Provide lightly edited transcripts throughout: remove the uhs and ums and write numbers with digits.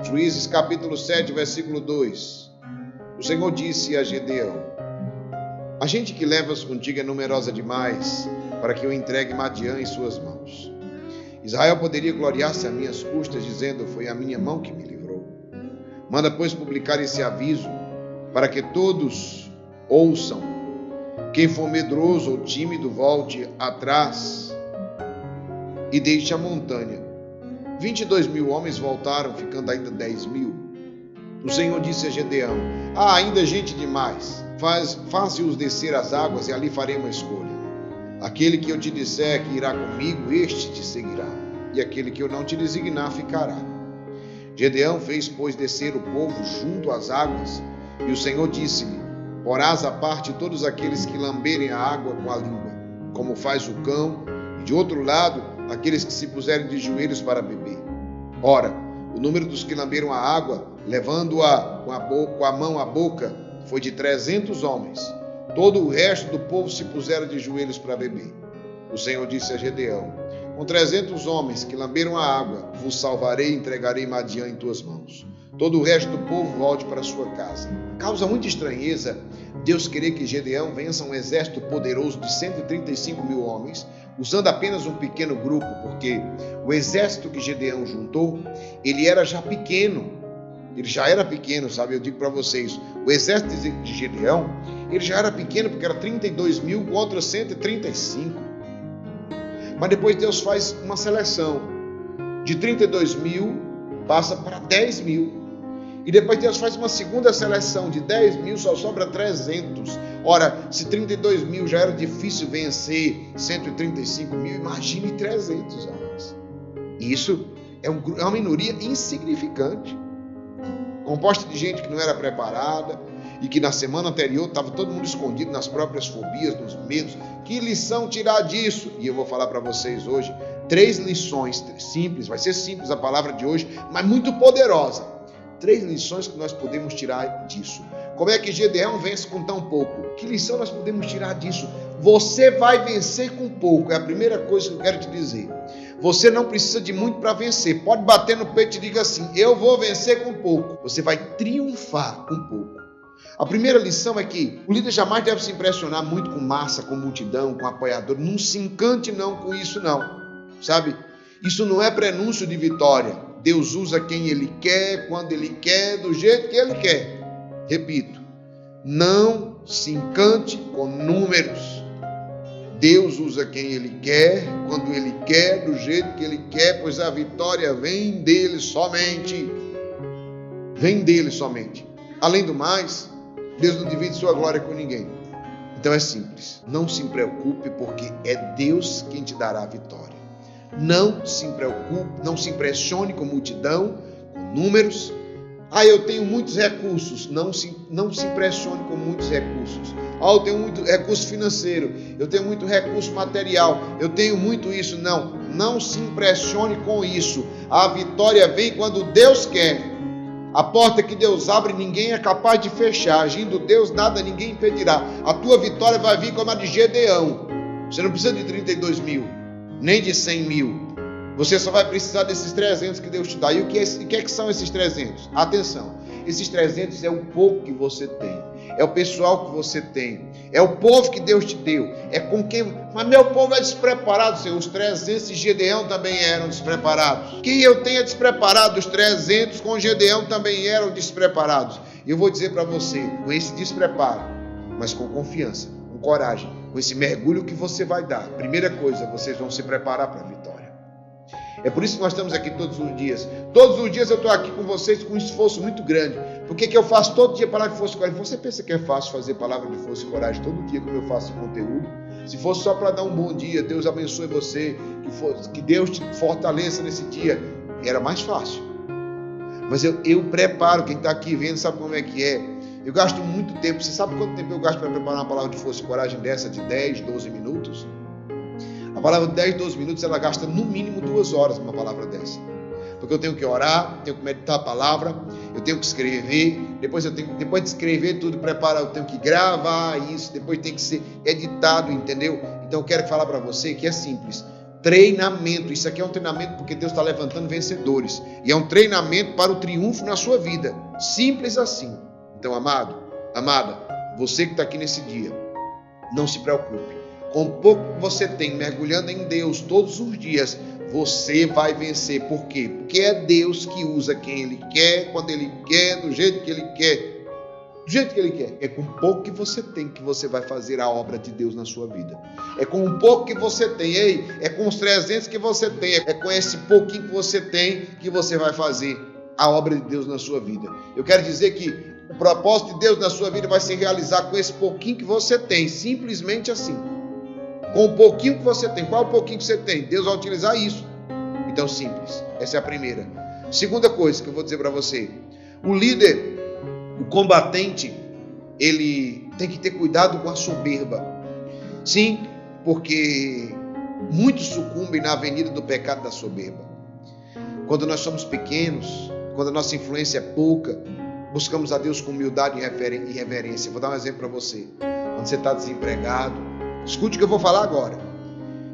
Juízes capítulo 7, versículo 2. O Senhor disse a Gedeão: a gente que levas contigo é numerosa demais para que eu entregue Madiã em suas mãos. Israel poderia gloriar-se a minhas custas, dizendo: foi a minha mão que me livrou. Manda, pois, publicar esse aviso, para que todos ouçam. Quem for medroso ou tímido, volte atrás e deixe a montanha. 22.000 homens voltaram, ficando ainda 10.000. O Senhor disse a Gedeão: há ainda gente demais. Faze-os descer as águas, e ali farei uma escolha. Aquele que eu te disser que irá comigo, este te seguirá, e aquele que eu não te designar ficará. Gedeão fez, pois, descer o povo junto às águas, e o Senhor disse-lhe: porás à parte todos aqueles que lamberem a água com a língua, como faz o cão, e de outro lado aqueles que se puserem de joelhos para beber. Ora, o número dos que lamberam a água, levando-a com a mão à boca, foi de 300 homens. Todo o resto do povo se puseram de joelhos para beber. O Senhor disse a Gedeão: com 300 homens que lamberam a água, vos salvarei e entregarei Madiã em tuas mãos. Todo o resto do povo volte para sua casa. Causa muita estranheza Deus querer que Gedeão vença um exército poderoso de 135.000 homens, usando apenas um pequeno grupo, porque o exército que Gedeão juntou, ele já era pequeno, sabe? Eu digo para vocês, o exército de Gedeão, ele já era pequeno, porque era 32.000 contra 135. Mas depois Deus faz uma seleção, de 32.000 passa para 10.000. E depois Deus faz uma segunda seleção, de 10.000 só sobra 300. Ora, se 32.000 já era difícil vencer 135.000, imagine 300 homens. Isso é uma minoria insignificante, composta de gente que não era preparada e que na semana anterior estava todo mundo escondido nas próprias fobias, nos medos. Que lição tirar disso? E eu vou falar para vocês hoje 3 lições simples, vai ser simples a palavra de hoje, mas muito poderosa. 3 lições que nós podemos tirar disso. Como é que Gedeão vence com tão pouco? Que lição nós podemos tirar disso? Você vai vencer com pouco, é a primeira coisa que eu quero te dizer. Você não precisa de muito para vencer. Pode bater no peito e diga assim: eu vou vencer com pouco. Você vai triunfar com pouco. A primeira lição é que o líder jamais deve se impressionar muito com massa, com multidão, com apoiador. Não se encante não com isso não, sabe? Isso não é prenúncio de vitória. Deus usa quem Ele quer, quando Ele quer, do jeito que Ele quer. Repito, não se encante com números. Deus usa quem Ele quer, quando Ele quer, do jeito que Ele quer, pois a vitória vem dEle somente. Vem dEle somente. Além do mais, Deus não divide sua glória com ninguém. Então é simples, não se preocupe, porque é Deus quem te dará a vitória. Não se preocupe, não se impressione com multidão, com números. Eu tenho muitos recursos. Não se impressione com muitos recursos. Eu tenho muito recurso financeiro, eu tenho muito recurso material, eu tenho muito isso. Não se impressione com isso. A vitória vem quando Deus quer. A porta que Deus abre, ninguém é capaz de fechar. Agindo Deus, nada ninguém impedirá. A tua vitória vai vir como a de Gedeão. Você não precisa de 32.000, nem de 100.000. Você só vai precisar desses 300 que Deus te dá. E o que é que são esses 300? Atenção, esses 300 é o pouco que você tem, é o pessoal que você tem, é o povo que Deus te deu, é com quem... Mas meu povo é despreparado, Senhor. Os 300 de Gedeão também eram despreparados. Quem eu tenha despreparado, os 300 com Gedeão também eram despreparados. E eu vou dizer para você, com esse despreparo, mas com confiança, com coragem, com esse mergulho que você vai dar, primeira coisa, vocês vão se preparar para a vitória. É por isso que nós estamos aqui todos os dias. Todos os dias eu estou aqui com vocês com um esforço muito grande. Por que eu faço todo dia palavra de força e coragem? Você pensa que é fácil fazer palavra de força e coragem todo dia, como eu faço conteúdo? Se fosse só para dar um bom dia, Deus abençoe você, que Deus te fortaleça nesse dia, era mais fácil. Mas eu preparo, quem está aqui vendo sabe como é que é. Eu gasto muito tempo. Você sabe quanto tempo eu gasto para preparar uma palavra de força e coragem dessa, de 10, 12 minutos? A palavra de 10, 12 minutos, ela gasta no mínimo 2 horas uma palavra dessa. Porque eu tenho que orar, tenho que meditar a palavra, eu tenho que escrever, depois de escrever tudo, preparar, eu tenho que gravar isso, depois tem que ser editado, entendeu? Então eu quero falar para você que é simples. treinamento. Isso aqui é um treinamento porque Deus está levantando vencedores. E é um treinamento para o triunfo na sua vida. Simples assim. Então, amado, amada, você que está aqui nesse dia, não se preocupe. Com o pouco que você tem, mergulhando em Deus todos os dias, você vai vencer. Por quê? Porque é Deus que usa quem Ele quer, quando Ele quer, do jeito que Ele quer. Do jeito que Ele quer. É com o pouco que você tem que você vai fazer a obra de Deus na sua vida. É com o pouco que você tem. Ei, é com os 300 que você tem. É com esse pouquinho que você tem que você vai fazer a obra de Deus na sua vida. Eu quero dizer que o propósito de Deus na sua vida vai se realizar com esse pouquinho que você tem. Simplesmente assim. Com o pouquinho que você tem. Qual é o pouquinho que você tem? Deus vai utilizar isso. Então, simples. Essa é a primeira. Segunda coisa que eu vou dizer para você. O líder, o combatente, ele tem que ter cuidado com a soberba. Sim, porque muitos sucumbem na avenida do pecado da soberba. Quando nós somos pequenos, quando a nossa influência é pouca, buscamos a Deus com humildade e reverência. Vou dar um exemplo para você. Quando você está desempregado, escute o que eu vou falar agora.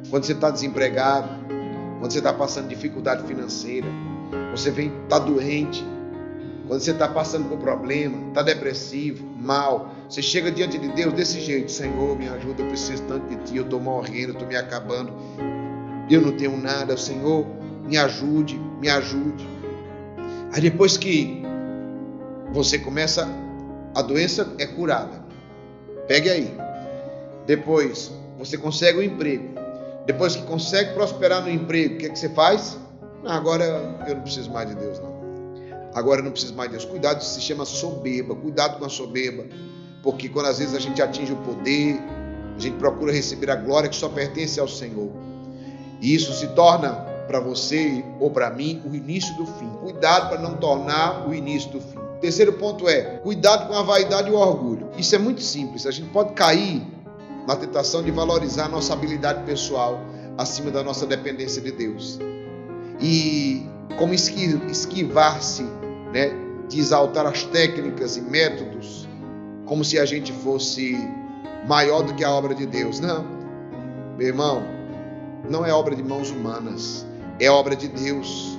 Quando você está desempregado, quando você está passando dificuldade financeira, você está doente, quando você está passando por problema, está depressivo, mal, você chega diante de Deus desse jeito: Senhor, me ajuda, eu preciso tanto de Ti, eu estou morrendo, eu estou me acabando, eu não tenho nada, Senhor, me ajude, me ajude. Aí depois que você começa, a doença é curada. Pegue aí. Depois você consegue um emprego. Depois que consegue prosperar no emprego, o que é que você faz? Agora eu não preciso mais de Deus, não. Agora eu não preciso mais de Deus. Cuidado, isso se chama soberba. Cuidado com a soberba. Porque quando às vezes a gente atinge o poder, a gente procura receber a glória que só pertence ao Senhor. E isso se torna para você ou para mim o início do fim. Cuidado para não tornar o início do fim. Terceiro ponto é, cuidado com a vaidade e o orgulho. Isso é muito simples. A gente pode cair na tentação de valorizar a nossa habilidade pessoal acima da nossa dependência de Deus. E como esquivar-se, né, de exaltar as técnicas e métodos como se a gente fosse maior do que a obra de Deus. Não, meu irmão, não é obra de mãos humanas, é obra de Deus.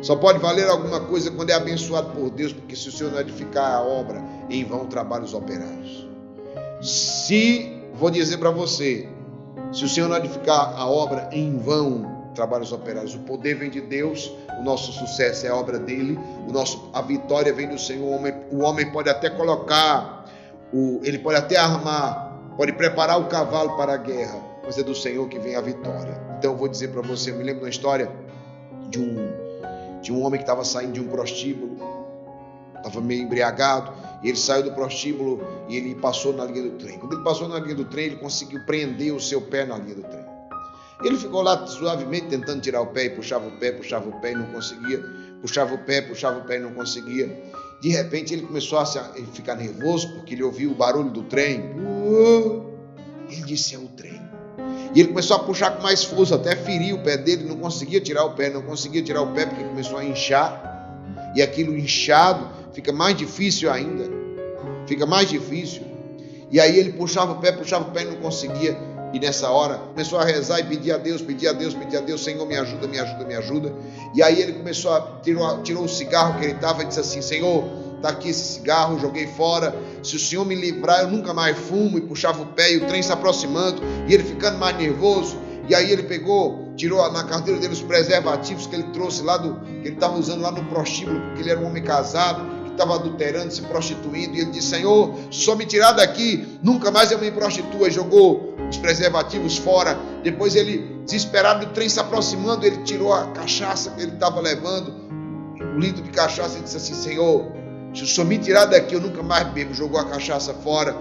Só pode valer alguma coisa quando é abençoado por Deus, porque se o Senhor não edificar a obra, em vão trabalham os operários. Vou dizer para você, se o Senhor não edificar a obra, em vão trabalham os operários. O poder vem de Deus, o nosso sucesso é a obra dele, a vitória vem do Senhor. O homem pode até colocar, ele pode até armar, pode preparar o cavalo para a guerra, mas é do Senhor que vem a vitória. Então eu vou dizer para você, eu me lembro de uma história de um homem que estava saindo de um prostíbulo, estava meio embriagado, e ele saiu do prostíbulo e ele passou na linha do trem. Quando ele passou na linha do trem, ele conseguiu prender o seu pé na linha do trem. Ele ficou lá suavemente tentando tirar o pé, e puxava o pé e não conseguia, puxava o pé e não conseguia. De repente ele começou a ficar nervoso, porque ele ouviu o barulho do trem. Ele disse: é o trem. E ele começou a puxar com mais força, até ferir o pé dele, não conseguia tirar o pé, porque começou a inchar. E aquilo inchado fica mais difícil ainda. E aí ele puxava o pé e não conseguia. E nessa hora começou a rezar e pedir a Deus: Senhor, me ajuda. E aí ele tirou o cigarro que ele estava e disse assim: Senhor, está aqui esse cigarro, joguei fora, se o Senhor me livrar eu nunca mais fumo. E puxava o pé e o trem se aproximando e ele ficando mais nervoso. E aí ele tirou na carteira dele os preservativos que ele trouxe que ele estava usando lá no prostíbulo, porque ele era um homem casado, estava adulterando, se prostituindo, e ele disse: Senhor, se o Senhor me tirar daqui, nunca mais eu me prostitua. E jogou os preservativos fora. Depois ele, desesperado, o trem se aproximando, ele tirou a cachaça que ele estava levando, um litro de cachaça, e disse assim: Senhor, se o Senhor me tirar daqui, eu nunca mais bebo. Jogou a cachaça fora.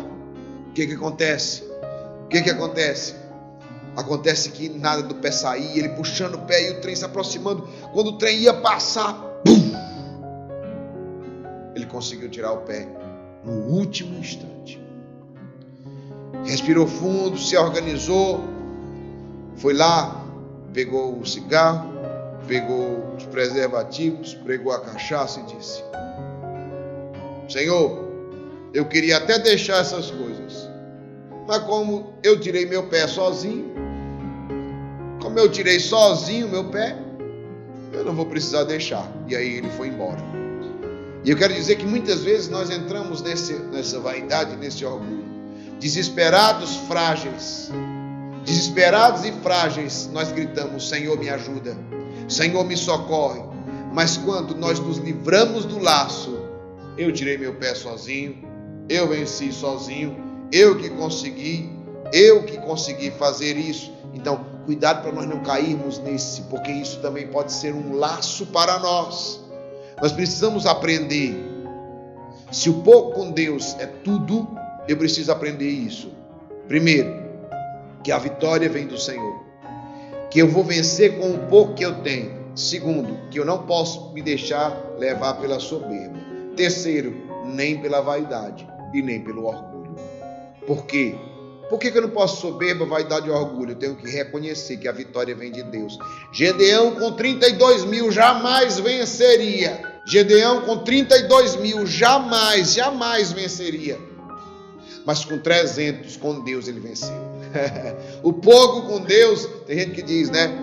O que acontece? Acontece que nada do pé saía, ele puxando o pé e o trem se aproximando. Quando o trem ia passar, pum! Ele conseguiu tirar o pé no último instante. Respirou fundo, se organizou, foi lá, pegou o cigarro, pegou os preservativos, pregou a cachaça e disse: Senhor, eu queria até deixar essas coisas, mas como eu tirei meu pé sozinho, como eu tirei sozinho meu pé, eu não vou precisar deixar. E aí ele foi embora. E eu quero dizer que muitas vezes nós entramos nessa vaidade, nesse orgulho. Desesperados e frágeis, nós gritamos: Senhor, me ajuda, Senhor, me socorre. Mas quando nós nos livramos do laço, eu tirei meu pé sozinho, eu venci sozinho, eu que consegui fazer isso. Então, cuidado para nós não cairmos nesse, porque isso também pode ser um laço para nós. Nós precisamos aprender. Se o pouco com Deus é tudo, eu preciso aprender isso. Primeiro, que a vitória vem do Senhor, que eu vou vencer com o pouco que eu tenho. Segundo, que eu não posso me deixar levar pela soberba. Terceiro, nem pela vaidade e nem pelo orgulho. Por quê? Por que eu não posso soberba, vaidade e orgulho? Eu tenho que reconhecer que a vitória vem de Deus. Gedeão com 32 mil jamais venceria. Gedeão com 32 mil jamais venceria. Mas com 300, com Deus ele venceu. O pouco com Deus, tem gente que diz, né?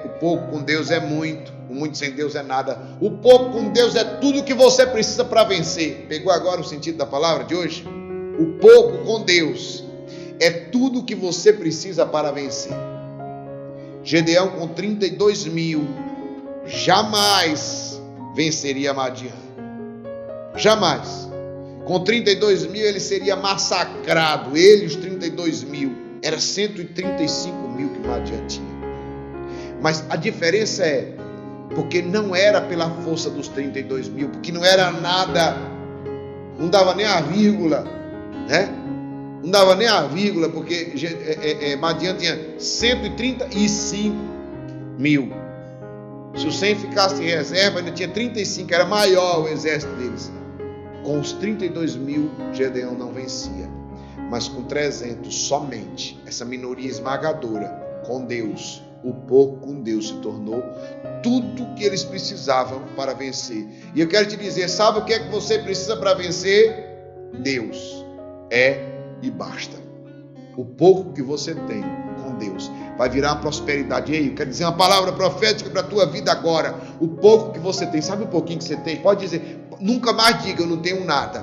O pouco com Deus é muito, o muito sem Deus é nada. O pouco com Deus é tudo que você precisa para vencer. Pegou agora o sentido da palavra de hoje? O pouco com Deus é tudo que você precisa para vencer. Gedeão com 32 mil jamais venceria Madian. Jamais. Com 32 mil ele seria massacrado. Ele, os 32 mil. Era 135 mil que Madian tinha. Mas a diferença é, porque não era pela força dos 32 mil, porque não era nada, não dava nem a vírgula, né? Não dava nem a vírgula, porque Madian tinha 135 mil. Se o 100 ficasse em reserva, ainda tinha 35, era maior o exército deles. Com os 32 mil, Gedeão não vencia. Mas com 300, somente, essa minoria esmagadora, com Deus, o pouco com Deus se tornou tudo que eles precisavam para vencer. E eu quero te dizer, sabe o que é que você precisa para vencer? Deus. E basta. O pouco que você tem com Deus vai virar uma prosperidade. Ei, eu quero dizer uma palavra profética para a tua vida agora. O pouco que você tem, sabe o pouquinho que você tem? Pode dizer, nunca mais diga, eu não tenho nada.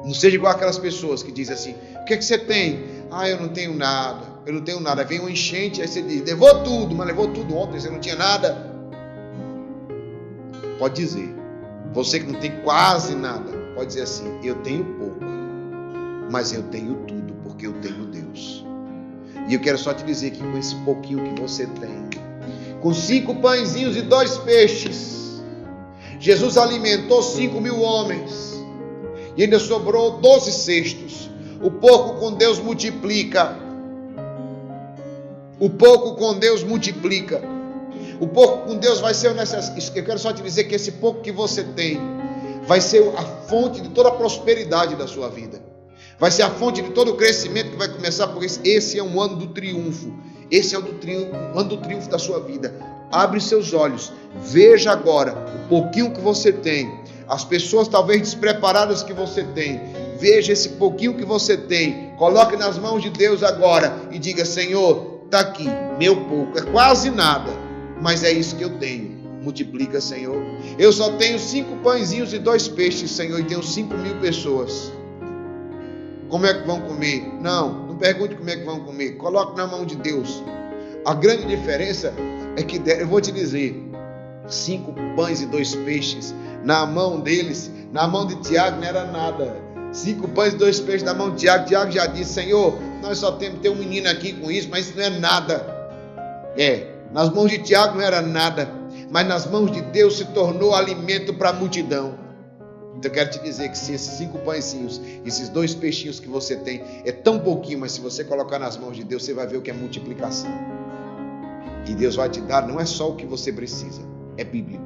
Não seja igual aquelas pessoas que dizem assim, o que é que você tem? Eu não tenho nada, eu não tenho nada. Vem uma enchente, aí você diz, levou tudo, mas levou tudo ontem, você não tinha nada. Pode dizer, você que não tem quase nada, pode dizer assim, eu tenho pouco, mas eu tenho tudo, porque eu tenho Deus. E eu quero só te dizer que com esse pouquinho que você tem, com 5 pãezinhos e 2 peixes, Jesus alimentou 5 mil homens, e ainda sobrou 12 cestos. O pouco com Deus multiplica. O pouco com Deus multiplica. O pouco com Deus vai ser necessário. Eu quero só te dizer que esse pouco que você tem vai ser a fonte de toda a prosperidade da sua vida. Vai ser a fonte de todo o crescimento que vai começar, porque esse é um ano do triunfo. Esse é o ano do triunfo da sua vida. Abre seus olhos, veja agora o pouquinho que você tem, as pessoas talvez despreparadas que você tem. Veja esse pouquinho que você tem, coloque nas mãos de Deus agora e diga, Senhor, está aqui, meu pouco, é quase nada, mas é isso que eu tenho. Multiplica, Senhor. Eu só tenho 5 pãezinhos e 2 peixes, Senhor, e tenho 5 mil pessoas. Como é que vão comer? Não pergunte como é que vão comer. Coloque na mão de Deus. A grande diferença é que, eu vou te dizer, 5 pães e 2 peixes na mão deles, na mão de Tiago não era nada. 5 pães e 2 peixes na mão de Tiago. Tiago já disse, Senhor, nós só temos que ter um menino aqui com isso, mas isso não é nada. Nas mãos de Tiago não era nada, mas nas mãos de Deus se tornou alimento para a multidão. Então eu quero te dizer que se esses 5 pãezinhos, esses 2 peixinhos que você tem, é tão pouquinho, mas se você colocar nas mãos de Deus, você vai ver o que é multiplicação. E Deus vai te dar, não é só o que você precisa, é bíblico.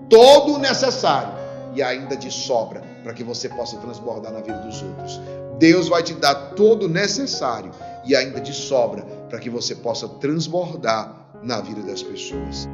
Todo o necessário e ainda de sobra, para que você possa transbordar na vida dos outros. Deus vai te dar todo o necessário e ainda de sobra, para que você possa transbordar na vida das pessoas.